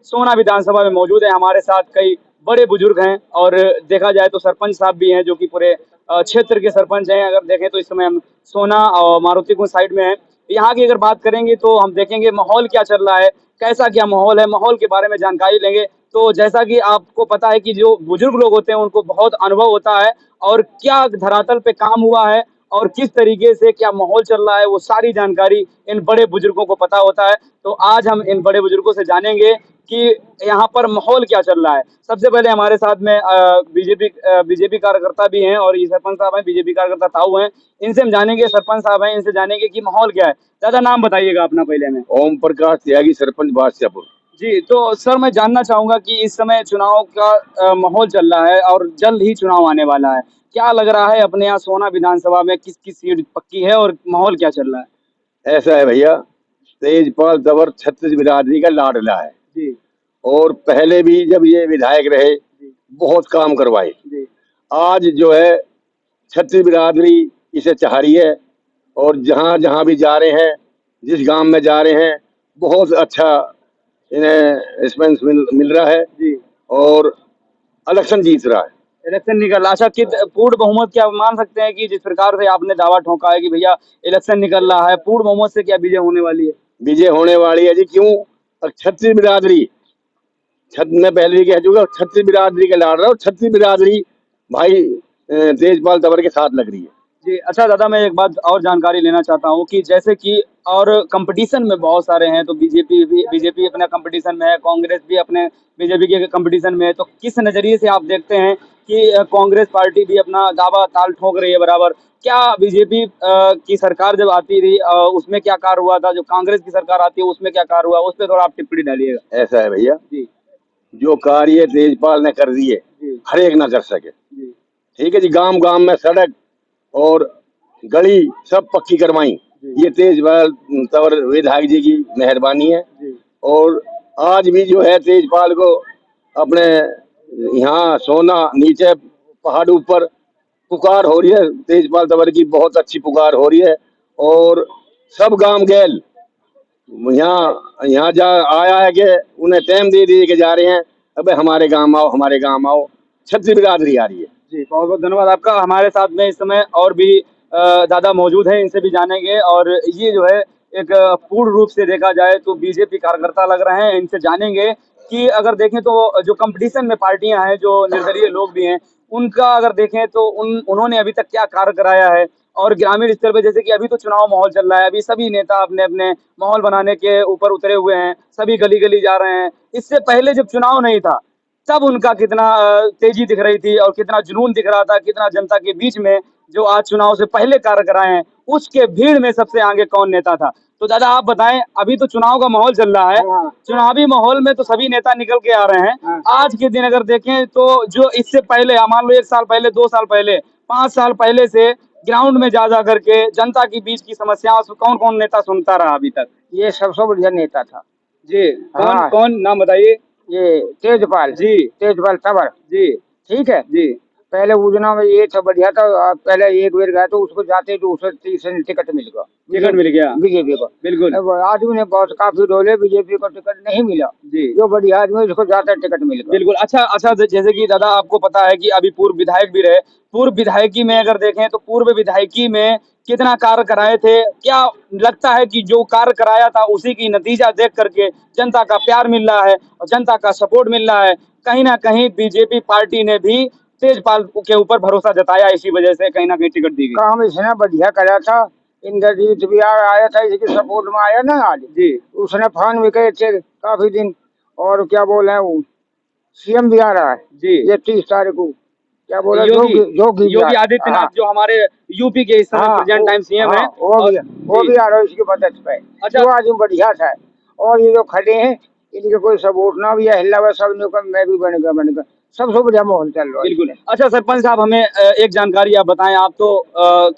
सोना विधानसभा में मौजूद है। हमारे साथ कई बड़े बुजुर्ग हैं और देखा जाए तो सरपंच साहब भी हैं जो कि पूरे क्षेत्र के सरपंच हैं। अगर देखें तो इस समय हम सोना और मारुति कुंज साइड में हैं। यहाँ की अगर बात करेंगे तो हम देखेंगे माहौल क्या चल रहा है, कैसा क्या माहौल है, माहौल के बारे में जानकारी लेंगे। तो जैसा कि आपको पता है कि जो बुजुर्ग लोग होते हैं उनको बहुत अनुभव होता है और क्या धरातल पे काम हुआ है और किस तरीके से क्या माहौल चल रहा है, वो सारी जानकारी इन बड़े बुजुर्गों को पता होता है। तो आज हम इन बड़े बुजुर्गों से जानेंगे कि यहाँ पर माहौल क्या चल रहा है। सबसे पहले हमारे साथ में बीजेपी कार्यकर्ता भी हैं और ये सरपंच साहब हैं, बीजेपी कार्यकर्ता ताऊ हैं। इनसे हम जानेंगे, सरपंच साहब हैं, इनसे जानेंगे कि माहौल क्या है। दादा नाम बताइएगा अपना पहले में। ओम प्रकाश त्यागी, सरपंच बादशाहपुर। जी, तो सर मैं जानना चाहूँगा कि इस समय चुनाव का माहौल चल रहा है और जल्द ही चुनाव आने वाला है। क्या लग रहा है अपने यहाँ सोना विधानसभा में किसकी सीट पक्की है और माहौल क्या चल रहा है? ऐसा है भैया, तेजपाल तंवर छत्तीस बिरादरी का लाडला है जी, और पहले भी जब ये विधायक रहे जी, बहुत काम करवाए। जी, आज जो है छत्तीस बिरादरी इसे चाह रही है और जहाँ जहाँ भी जा रहे हैं, जिस गांव में जा रहे हैं, बहुत अच्छा इन्हें रिस्पॉन्स मिल रहा है जी। और इलेक्शन जीत रहा है। इलेक्शन निकल अच्छा कि पूर्ण बहुमत क्या मान सकते हैं कि जिस प्रकार से आपने दावा ठोका है कि भैया इलेक्शन निकल रहा है, पूर्ण बहुमत से क्या विजय होने वाली है? विजय होने वाली है जी। क्यों? छत्तीस बिरादरी, मैं पहले भी कह चुका, छत्तीस बिरादरी का लाड़ रहा हूँ। छत्तीस बिरादरी भाई तेजपाल तंवर के साथ लग रही है। जी, अच्छा दादा मैं एक बात और जानकारी लेना चाहता हूँ कि जैसे कि और कंपटीशन में बहुत सारे हैं, तो बीजेपी अपना कंपटीशन में है, कांग्रेस भी अपने बीजेपी के कंपटीशन में है। तो किस नज़रिए से आप देखते हैं कि कांग्रेस पार्टी भी अपना दावा ताल ठोक रही है बराबर? क्या बीजेपी की सरकार जब आती थी उसमें क्या कार्य हुआ था? जो कांग्रेस की सरकार आती है उसमें क्या कार्य हुआ? उस पे थोड़ा आप टिप्पणी डालिएगा। ऐसा है भैया, जी, जो कार्य तेजपाल ने कर दिए जी, हर एक ना कर सके। जी, ठीक है जी, गांव गांव में सड़क और गली सब पक्की करवाई। जी, ये तेजपाल तंवर विधायक जी की मेहरबानी है। जी, और आज भी जो है तेजपाल को अपने यहाँ सोना नीचे पहाड़ ऊपर पुकार हो रही है। तेजपाल तंवर की बहुत अच्छी पुकार हो रही है और सब गांव गैल यहाँ यहाँ जा आया है कि उन्हें टाइम दे दिए कि जा रहे हैं, अबे हमारे गांव आओ, हमारे गांव आओ। छत्तीस बिरादरी आ रही है। जी, बहुत-बहुत धन्यवाद आपका। हमारे साथ में इस समय और भी दादा मौजूद हैं, इनसे भी जानेंगे और ये जो है एक पूर्ण रूप से देखा जाए तो बीजेपी कार्यकर्ता लग रहे हैं। इनसे जानेंगे कि अगर देखें तो जो कॉम्पिटिशन में पार्टियाँ हैं, जो निर्दलीय लोग भी हैं, उनका अगर देखें तो उन्होंने अभी तक क्या कार्य कराया है और ग्रामीण स्तर पे जैसे कि अभी तो चुनाव माहौल चल रहा है, अभी सभी नेता अपने-अपने माहौल बनाने के ऊपर उतरे हुए हैं, सभी गली-गली जा रहे हैं। इससे पहले जब चुनाव नहीं था तब उनका कितना तेज़ी दिख रही थी और कितना जुनून दिख रहा था, कितना जनता के बीच में जो आज चुनाव से पहले कार्य कराए हैं, उसके भीड़ में सबसे आगे कौन नेता था? तो दादा आप बताएँ, अभी तो चुनाव का माहौल चल रहा है, हाँ, चुनावी माहौल में तो सभी नेता निकल के आ रहे हैं। हाँ। आज के दिन अगर देखें तो जो इससे पहले मान लो 1 साल पहले, 2 साल पहले, 5 साल पहले से ग्राउंड में जा करके जनता के बीच की समस्याओं से कौन-कौन नेता सुनता रहा अभी तक? ये सबसे बढ़िया नेता था। जी, हाँ। कौन नाम बताइए? ये तेजपाल जी, तेजपाल तंवर, जी, ठीक है। जी। पहले उजना में ये था बढ़िया था। पहले एक बेर गया तो उसको जाते तो उसे तीसरे टिकट मिल गया, टिकट मिल गया। बीजेपी को। बिल्कुल। अब आदमी ने बहुत काफी डोले, बीजेपी को टिकट नहीं मिला। जी। जो बढ़िया आदमी उसको जाता टिकट मिल गया। बिल्कुल। अच्छा जैसे कि दादा आपको पता है कि अभी पूर्व विधायक भी रहे। पूर्व विधायकी में अगर देखें तो पूर्व विधायकी में कितना कार्य कराए थे? क्या लगता है कि जो कार्य कराया था उसी की नतीजा देख कर के जनता का प्यार मिल रहा है और जनता का सपोर्ट मिल रहा है? कहीं न कहीं बीजेपी पार्टी ने भी तेजपाल के ऊपर भरोसा जताया, इसी वजह से कहीं न कहीं टिकट दी गई। काम इसने बढ़िया करा था। इंद्रजीत भी आया था, इसके सपोर्ट में आया ना आज। जी, उसने फान भी गए थे काफी दिन। और क्या बोले वो सीएम भी आ रहा है जी। ये 30 तारीख को। क्या बोला योगी योगी योगी आदित्यनाथ जो हमारे यूपी के इस समय प्रेजेंट टाइम सीएम हैं। वो भी आ रहा है इसकी मदद पे। अच्छा। जो आज बढ़िया था। और ये जो खड़े हैं इनके कोई सपोर्ट ना भी है, हिला हुआ सब ने कहा मैं भी बनेगा सबसे बढ़िया माहौल चल रहा है। बिल्कुल। अच्छा सरपंच साहब हमें एक जानकारी आप बताएँ, आप तो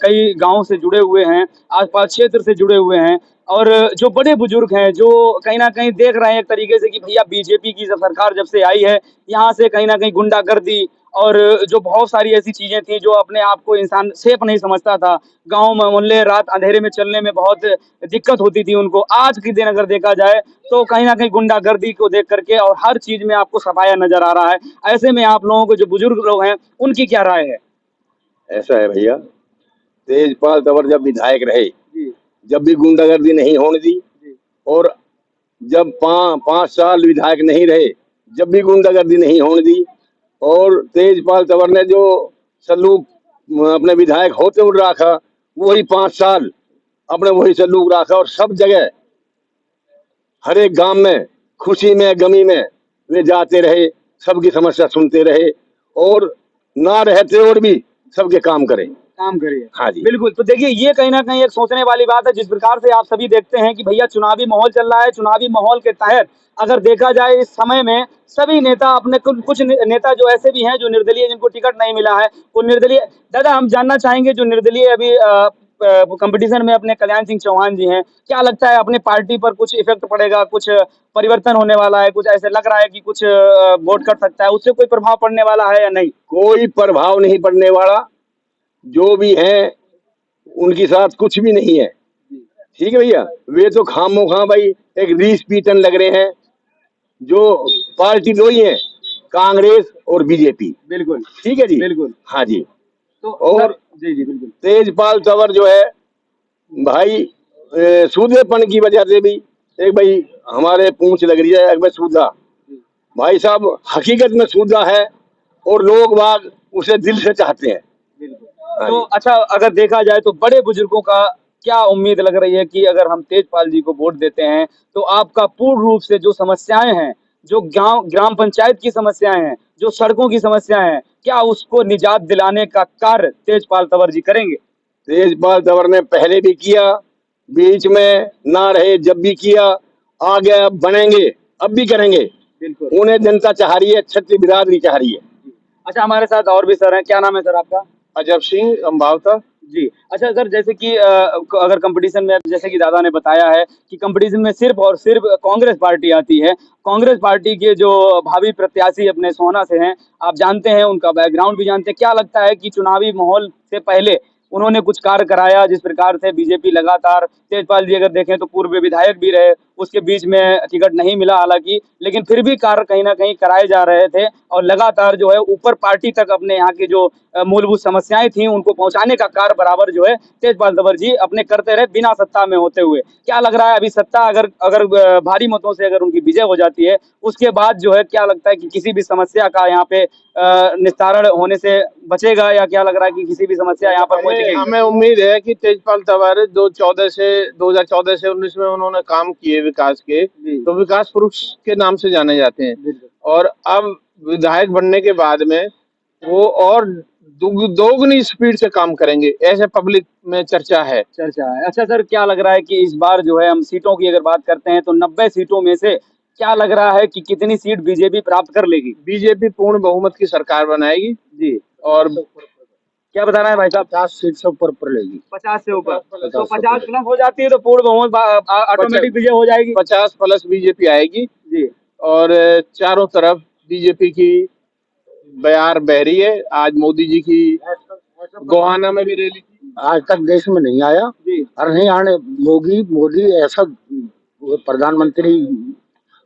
कई गाँव से जुड़े हुए हैं, आस-पास क्षेत्र से जुड़े हुए हैं और जो बड़े बुजुर्ग हैं, जो कहीं न कहीं देख रहे हैं एक तरीके से कि भैया बीजेपी की जब सरकार जब से आई है, यहाँ से कहीं न कहीं गुंडागर्दी और जो बहुत सारी ऐसी चीजें थी जो अपने आप को इंसान सेफ नहीं समझता था। गांव में मोहल्ले रात अंधेरे में चलने में बहुत दिक्कत होती थी उनको। आज के दिन अगर देखा जाए तो कहीं ना कहीं गुंडागर्दी को देख करके और हर चीज में आपको सफाया नजर आ रहा है। ऐसे में आप लोगों को जो बुजुर्ग लोग हैं उनकी क्या राय है? ऐसा है भैया, तेजपाल तंवर जब विधायक रहे, जी जब भी गुंडागर्दी नहीं होने दी, जी और जब 5 साल विधायक नहीं रहे, जब भी गुंडागर्दी नहीं होने दी, और तेजपाल तंवर ने जो सलूक अपने विधायक होते हुए रखा, वही 5 साल अपने वही सलूक रखा, और सब जगह हर एक गांव में खुशी में गमी में वे जाते रहे, सबकी समस्या सुनते रहे, और ना रहते और भी सबके काम करे। काम करिए। हाँ जी। बिल्कुल, तो देखिए ये कहीं न कहीं एक सोचने वाली बात है। जिस प्रकार से आप सभी देखते हैं कि भैया चुनावी माहौल चल रहा है, चुनावी माहौल के तहत अगर देखा जाए इस समय में सभी नेता अपने कुछ नेता जो ऐसे भी हैं जो निर्दलीय जिनको टिकट नहीं मिला है, वो निर्दलीय। दादा हम जानना चाहेंगे जो निर्दलीय अभी कॉम्पिटिशन में अपने कल्याण सिंह चौहान जी हैं, क्या लगता है अपने पार्टी पर कुछ इफ़ेक्ट पड़ेगा, कुछ परिवर्तन होने वाला है, कुछ ऐसे लग रहा है कि कुछ वोट कर सकता है, उससे कोई प्रभाव पड़ने वाला है या नहीं? कोई प्रभाव नहीं पड़ने वाला, जो भी है उनके साथ कुछ भी नहीं है। ठीक है भैया, वे तो खामोखा भाई एक रीस पीटन लग रहे हैं। जो पार्टी दो ही है, कांग्रेस और बीजेपी। बिल्कुल, ठीक है जी। बिल्कुल। हाँ जी। तो और जी, जी, बिल्कुल। तेजपाल तंवर जो है भाई, सूदेपन की वजह से भी एक भाई हमारे पूंछ लग रही है, एक भाई सूदा भाई साहब हकीकत में सूदा है, और लोग बाग उसे दिल से चाहते हैं। हाँ तो जी। अच्छा अगर देखा जाए तो बड़े बुजुर्गों का क्या उम्मीद लग रही है कि अगर हम तेजपाल जी को वोट देते हैं तो आपका पूर्ण रूप से जो समस्याएं हैं, जो गांव ग्राम पंचायत की समस्याएं हैं, जो सड़कों की समस्याएं हैं, क्या उसको निजात दिलाने का कार्य तेजपाल तंवर जी करेंगे? तेजपाल तंवर ने पहले भी किया, बीच में ना रहे जब भी किया, आगे अब बनेंगे, अब भी करेंगे। बिल्कुल। उन्हें जनता चाह रही है, क्षत्रिय बिरादरी चाह रही है। अच्छा हमारे साथ और भी सर हैं, क्या नाम है सर आपका? अजब सिंह अम्बावता। जी। अच्छा सर जैसे कि अगर कंपटीशन में जैसे कि दादा ने बताया है कि कंपटीशन में सिर्फ़ और सिर्फ़ कांग्रेस पार्टी आती है। कांग्रेस पार्टी के जो भावी प्रत्याशी अपने सोहना से हैं, आप जानते हैं, उनका बैकग्राउंड भी जानते हैं। क्या लगता है कि चुनावी माहौल से पहले उन्होंने कुछ कार्य कराया जिस प्रकार से बीजेपी लगातार तेजपाल जी अगर देखें तो पूर्व विधायक भी रहे, उसके बीच में टिकट नहीं मिला हालाँकि, लेकिन फिर भी कार्य कहीं न कहीं कराए जा रहे थे और लगातार जो है ऊपर पार्टी तक अपने यहाँ की जो मूलभूत समस्याएँ थी उनको पहुँचाने का कार्य बराबर जो है तेजपाल तंवर जी अपने करते रहे बिना सत्ता में होते हुए। क्या लग रहा है अभी सत्ता अगर अगर भारी मतों से अगर उनकी विजय हो जाती है, उसके बाद जो है क्या लगता है कि किसी भी समस्या का यहाँ पे निस्तारण होने से बचेगा या क्या लग रहा है कि किसी भी समस्या यहाँ पर कोई दिखेगी? हमें उम्मीद है कि तेजपाल तंवर 2014 से 19 में उन्होंने काम किए विकास के, तो विकास पुरुष के नाम से जाने जाते हैं, और अब विधायक बनने के बाद में वो और दोगुनी स्पीड से काम करेंगे, ऐसे पब्लिक में चर्चा है। अच्छा सर क्या लग रहा है कि इस बार जो है हम सीटों की अगर बात करते हैं तो 90 सीटों में से क्या लग रहा है कि कितनी सीट बीजेपी प्राप्त कर लेगी? बीजेपी पूर्ण बहुमत की सरकार बनाएगी जी। और क्या बताना है भाई साहब? 50 सीट से ऊपर लेगी। 50 से ऊपर। 50 तो 50 प्लस हो जाती है तो पूर्ण बहुमत ऑटोमेटिक विजय हो जाएगी। 50 प्लस बीजेपी आएगी जी। और चारों तरफ बीजेपी की बयार बह रही है। आज मोदी जी की गोहाना में भी रैली थी। आज तक देश में नहीं आया जी। और नहीं आने। मोदी ऐसा प्रधानमंत्री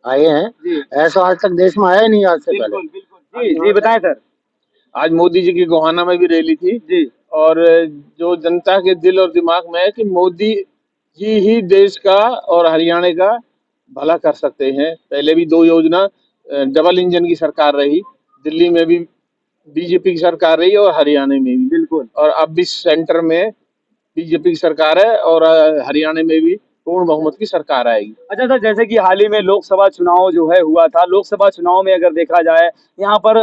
आए हैं, जी। ऐसा आज तक देश में आया ही नहीं आज से बिल्कुल, पहले। बिल्कुल। जी, जी बताएं सर। आज मोदी जी की गोहाना में भी रैली थी। जी। और जो जनता के दिल और दिमाग में है कि मोदी जी ही देश का और हरियाणा का भला कर सकते हैं। पहले भी 2 योजना डबल इंजन की सरकार रही, दिल्ली में भी बीजेपी की सरकार रही और हरियाणा में भी। बिल्कुल। और अब भी सेंटर में बीजेपी की सरकार है और हरियाणा में भी पूर्ण बहुमत की सरकार आएगी। अच्छा सर जैसे कि हाल ही में लोकसभा चुनाव जो है हुआ था, लोकसभा चुनाव में अगर देखा जाए यहाँ पर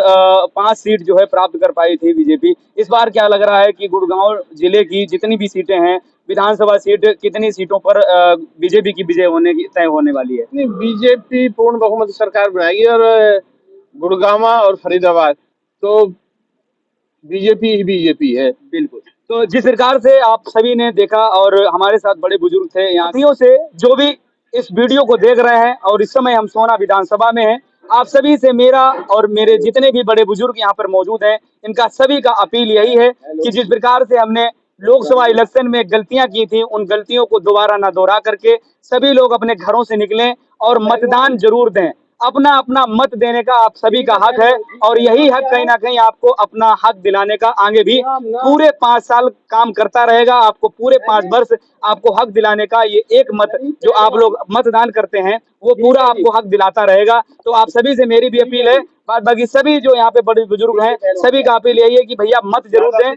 5 सीट जो है प्राप्त कर पाई थी बीजेपी। इस बार क्या लग रहा है कि गुड़गांव जिले की जितनी भी सीटें हैं, विधानसभा सीट कितनी सीटों पर बीजेपी की विजय होने की तय होने वाली है? नहीं, बीजेपी पूर्ण बहुमत सरकार बनाएगी और गुड़गांव और फरीदाबाद तो बीजेपी ही बीजेपी है। बिल्कुल। तो जिस प्रकार से आप सभी ने देखा और हमारे साथ बड़े बुजुर्ग थे यहाँ से जो भी इस वीडियो को देख रहे हैं और इस समय हम सोहना विधानसभा में हैं आप सभी से मेरा और मेरे जितने भी बड़े बुजुर्ग यहाँ पर मौजूद हैं, इनका सभी का अपील यही है कि जिस प्रकार से हमने लोकसभा इलेक्शन में गलतियां की थी, उन गलतियों को दोबारा ना दोहरा करके सभी लोग अपने घरों से निकलें और मतदान जरूर दें। अपना अपना मत देने का आप सभी का हक है और यही हक कहीं ना कहीं आपको अपना हक दिलाने का आगे भी पूरे 5 साल काम करता रहेगा। आपको पूरे 5 वर्ष आपको हक दिलाने का ये एक मत जो आप लोग मतदान करते हैं वो पूरा आपको हक दिलाता रहेगा। तो आप सभी से मेरी भी अपील है, बाकी सभी जो यहाँ पे बड़े बुजुर्ग हैं सभी का अपील यही है कि भैया मत जरूर दें।